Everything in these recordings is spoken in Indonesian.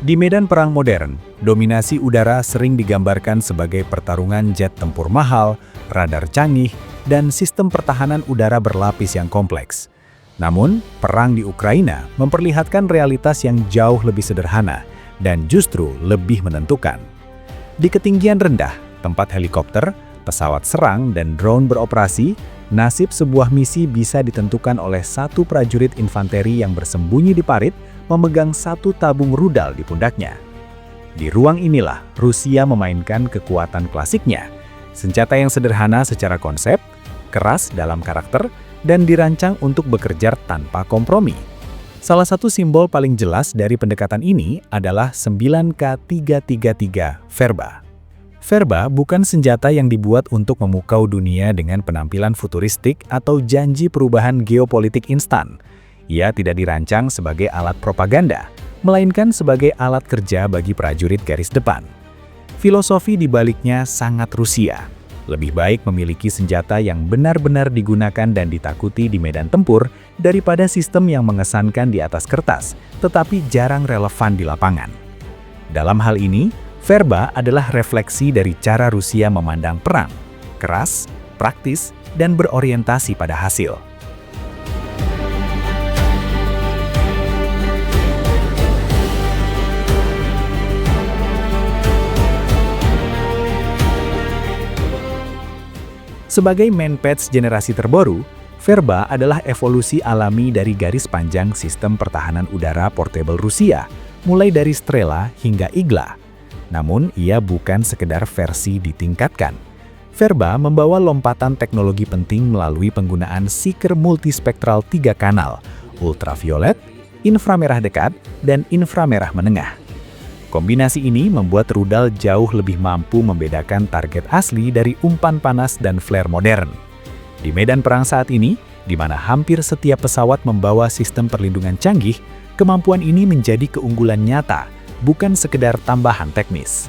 Di medan perang modern, dominasi udara sering digambarkan sebagai pertarungan jet tempur mahal, radar canggih, dan sistem pertahanan udara berlapis yang kompleks. Namun, perang di Ukraina memperlihatkan realitas yang jauh lebih sederhana dan justru lebih menentukan. Di ketinggian rendah, tempat helikopter, pesawat serang, dan drone beroperasi, nasib sebuah misi bisa ditentukan oleh satu prajurit infanteri yang bersembunyi di parit memegang satu tabung rudal di pundaknya. Di ruang inilah Rusia memainkan kekuatan klasiknya, senjata yang sederhana secara konsep, keras dalam karakter, dan dirancang untuk bekerja tanpa kompromi. Salah satu simbol paling jelas dari pendekatan ini adalah 9K333 Verba. Verba bukan senjata yang dibuat untuk memukau dunia dengan penampilan futuristik atau janji perubahan geopolitik instan. Ia tidak dirancang sebagai alat propaganda, melainkan sebagai alat kerja bagi prajurit garis depan. Filosofi di baliknya sangat Rusia. Lebih baik memiliki senjata yang benar-benar digunakan dan ditakuti di medan tempur daripada sistem yang mengesankan di atas kertas, tetapi jarang relevan di lapangan. Dalam hal ini, Verba adalah refleksi dari cara Rusia memandang perang, keras, praktis, dan berorientasi pada hasil. Sebagai manpads generasi terbaru, Verba adalah evolusi alami dari garis panjang sistem pertahanan udara portable Rusia, mulai dari Strela hingga Igla. Namun, ia bukan sekedar versi ditingkatkan. Verba membawa lompatan teknologi penting melalui penggunaan seeker multispektral 3 kanal, ultraviolet, inframerah dekat, dan inframerah menengah. Kombinasi ini membuat rudal jauh lebih mampu membedakan target asli dari umpan panas dan flare modern. Di medan perang saat ini, di mana hampir setiap pesawat membawa sistem perlindungan canggih, kemampuan ini menjadi keunggulan nyata, bukan sekedar tambahan teknis.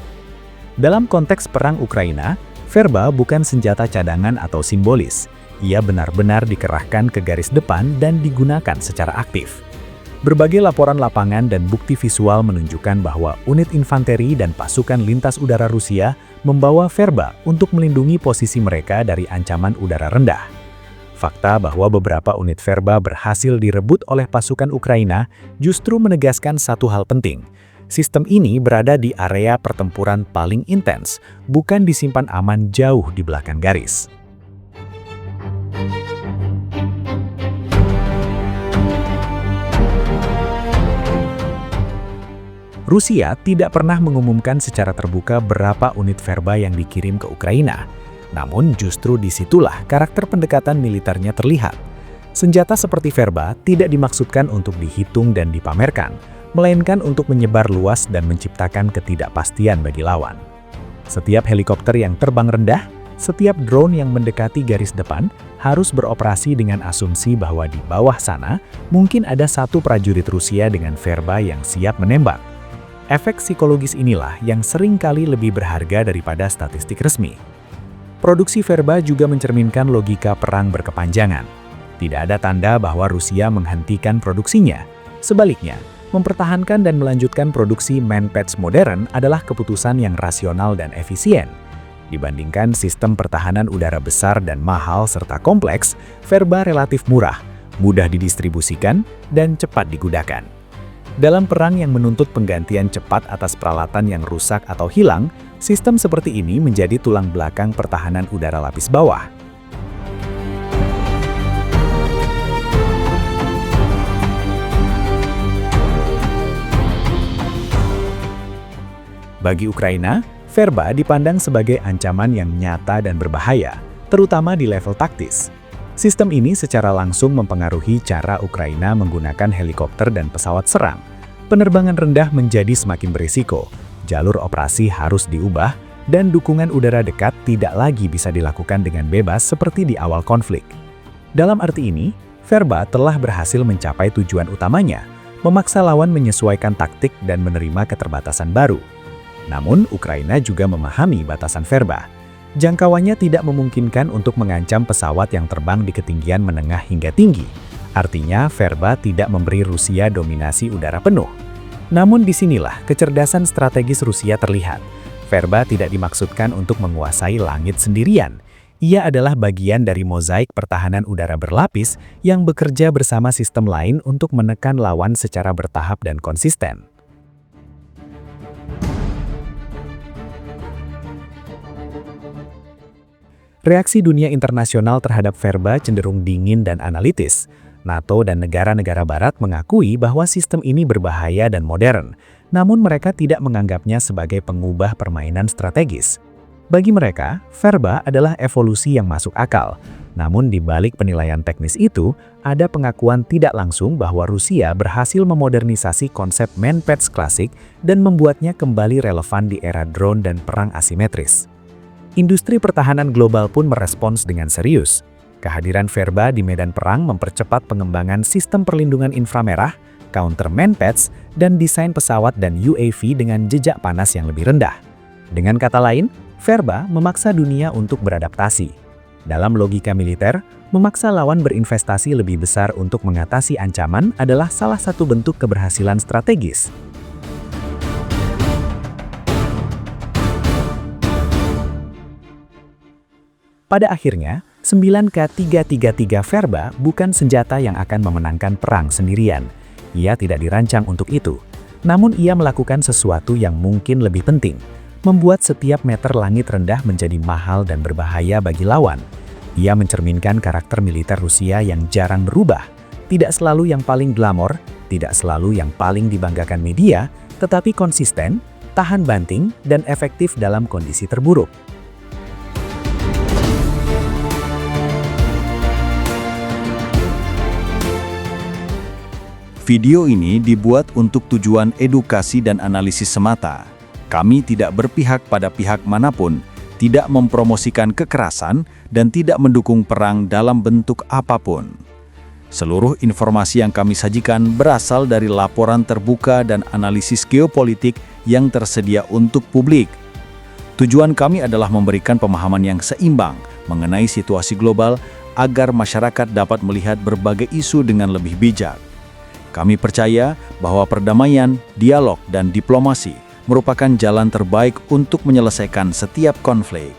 Dalam konteks perang Ukraina, Verba bukan senjata cadangan atau simbolis. Ia benar-benar dikerahkan ke garis depan dan digunakan secara aktif. Berbagai laporan lapangan dan bukti visual menunjukkan bahwa unit infanteri dan pasukan lintas udara Rusia membawa Verba untuk melindungi posisi mereka dari ancaman udara rendah. Fakta bahwa beberapa unit Verba berhasil direbut oleh pasukan Ukraina justru menegaskan satu hal penting. Sistem ini berada di area pertempuran paling intens, bukan disimpan aman jauh di belakang garis. Rusia tidak pernah mengumumkan secara terbuka berapa unit Verba yang dikirim ke Ukraina. Namun justru disitulah karakter pendekatan militernya terlihat. Senjata seperti Verba tidak dimaksudkan untuk dihitung dan dipamerkan, melainkan untuk menyebar luas dan menciptakan ketidakpastian bagi lawan. Setiap helikopter yang terbang rendah, setiap drone yang mendekati garis depan harus beroperasi dengan asumsi bahwa di bawah sana mungkin ada satu prajurit Rusia dengan Verba yang siap menembak. Efek psikologis inilah yang seringkali lebih berharga daripada statistik resmi. Produksi Verba juga mencerminkan logika perang berkepanjangan. Tidak ada tanda bahwa Rusia menghentikan produksinya. Sebaliknya, mempertahankan dan melanjutkan produksi manpads modern adalah keputusan yang rasional dan efisien. Dibandingkan sistem pertahanan udara besar dan mahal serta kompleks, Verba relatif murah, mudah didistribusikan, dan cepat digunakan. Dalam perang yang menuntut penggantian cepat atas peralatan yang rusak atau hilang, sistem seperti ini menjadi tulang belakang pertahanan udara lapis bawah. Bagi Ukraina, Verba dipandang sebagai ancaman yang nyata dan berbahaya, terutama di level taktis. Sistem ini secara langsung mempengaruhi cara Ukraina menggunakan helikopter dan pesawat serang. Penerbangan rendah menjadi semakin berisiko, jalur operasi harus diubah, dan dukungan udara dekat tidak lagi bisa dilakukan dengan bebas seperti di awal konflik. Dalam arti ini, Verba telah berhasil mencapai tujuan utamanya, memaksa lawan menyesuaikan taktik dan menerima keterbatasan baru. Namun, Ukraina juga memahami batasan Verba. Jangkauannya tidak memungkinkan untuk mengancam pesawat yang terbang di ketinggian menengah hingga tinggi. Artinya, Verba tidak memberi Rusia dominasi udara penuh. Namun disinilah kecerdasan strategis Rusia terlihat. Verba tidak dimaksudkan untuk menguasai langit sendirian. Ia adalah bagian dari mozaik pertahanan udara berlapis yang bekerja bersama sistem lain untuk menekan lawan secara bertahap dan konsisten. Reaksi dunia internasional terhadap Verba cenderung dingin dan analitis. NATO dan negara-negara barat mengakui bahwa sistem ini berbahaya dan modern, namun mereka tidak menganggapnya sebagai pengubah permainan strategis. Bagi mereka, Verba adalah evolusi yang masuk akal. Namun di balik penilaian teknis itu, ada pengakuan tidak langsung bahwa Rusia berhasil memodernisasi konsep manpads klasik dan membuatnya kembali relevan di era drone dan perang asimetris. Industri pertahanan global pun merespons dengan serius. Kehadiran Verba di medan perang mempercepat pengembangan sistem perlindungan inframerah, counter manpads, dan desain pesawat dan UAV dengan jejak panas yang lebih rendah. Dengan kata lain, Verba memaksa dunia untuk beradaptasi. Dalam logika militer, memaksa lawan berinvestasi lebih besar untuk mengatasi ancaman adalah salah satu bentuk keberhasilan strategis. Pada akhirnya, 9K333 Verba bukan senjata yang akan memenangkan perang sendirian. Ia tidak dirancang untuk itu. Namun ia melakukan sesuatu yang mungkin lebih penting, membuat setiap meter langit rendah menjadi mahal dan berbahaya bagi lawan. Ia mencerminkan karakter militer Rusia yang jarang berubah. Tidak selalu yang paling glamor, tidak selalu yang paling dibanggakan media, tetapi konsisten, tahan banting, dan efektif dalam kondisi terburuk. Video ini dibuat untuk tujuan edukasi dan analisis semata. Kami tidak berpihak pada pihak manapun, tidak mempromosikan kekerasan, dan tidak mendukung perang dalam bentuk apapun. Seluruh informasi yang kami sajikan berasal dari laporan terbuka dan analisis geopolitik yang tersedia untuk publik. Tujuan kami adalah memberikan pemahaman yang seimbang mengenai situasi global agar masyarakat dapat melihat berbagai isu dengan lebih bijak. Kami percaya bahwa perdamaian, dialog, dan diplomasi merupakan jalan terbaik untuk menyelesaikan setiap konflik.